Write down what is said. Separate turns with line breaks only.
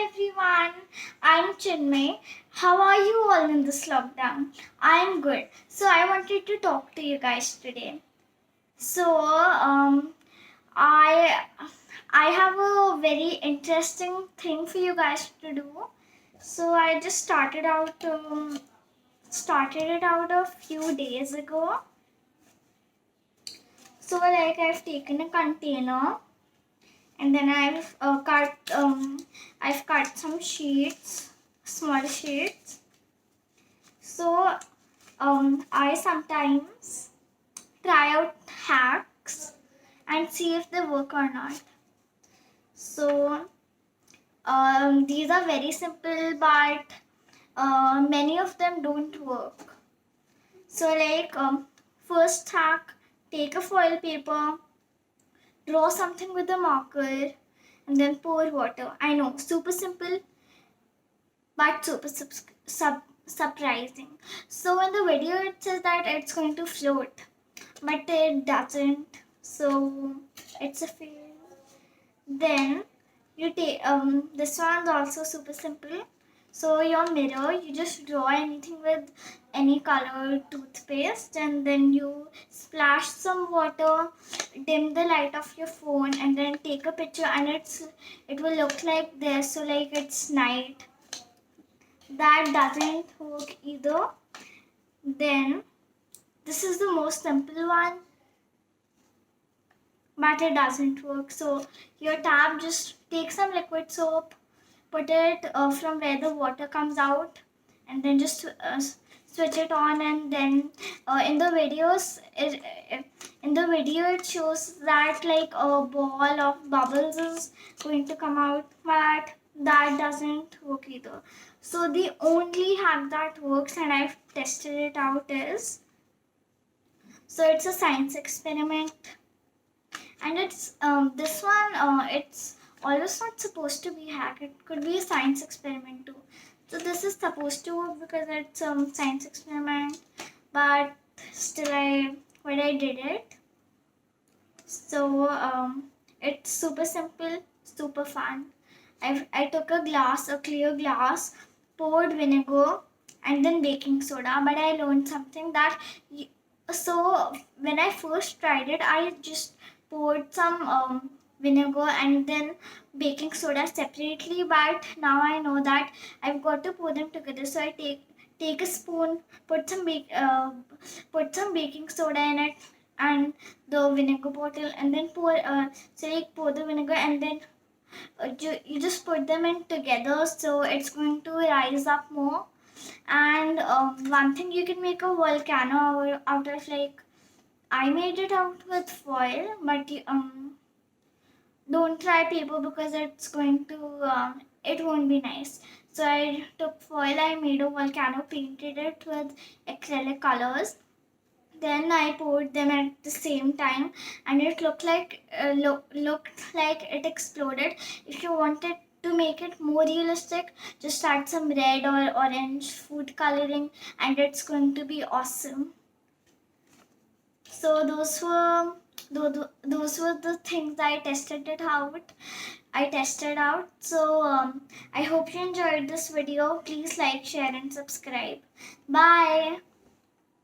everyone, I'm Chinmayi. How are you all in this lockdown? I'm good. So I wanted to talk to you guys today. So I I have a very interesting thing for you guys to do. So I just started it out a few days ago. So like I've taken a container and then I've cut some sheets, small sheets. So I sometimes try out hacks and see if they work or not. So these are very simple, but many of them don't work. So like first hack, take a foil paper, draw something with a marker, and then pour water. I know, super simple, but surprising. So in the video it says that it's going to float, but it doesn't. So it's a fail. Then you take this one's also super simple. So your mirror, you just draw anything with any color toothpaste, and then you splash some water, dim the light of your phone, and then take a picture, and it will look like this. So like it's night. That doesn't work either. Then this is the most simple one, but it doesn't work. So your tap, just take some liquid soap, put it from where the water comes out, and then just switch it on. And then in the video it shows that like a ball of bubbles is going to come out, but that doesn't work either. So the only hack that works, and I've tested it out, is, so it's a science experiment, and it's this one, it's always not supposed to be hack. It could be a science experiment too. So this is supposed to work because it's science experiment, but still I did it. So it's super simple, super fun. I took a clear glass, poured vinegar and then baking soda. But I learned something that so when I first tried it, I just poured some vinegar and then baking soda separately. But now I know that I've got to pour them together. So I take a spoon, put some baking soda in it and the vinegar bottle, and then pour the vinegar, and then you just put them in together, so it's going to rise up more. And one thing, you can make a volcano out of, like, I made it out with foil, but don't try paper because it's going to it won't be nice. So I took foil, I made a volcano, painted it with acrylic colors, then I poured them at the same time, and it looked like it exploded. If you wanted to make it more realistic, just add some red or orange food coloring, and it's going to be awesome. So those were the things I tested out. So I hope you enjoyed this video. Please like, share, and subscribe. Bye.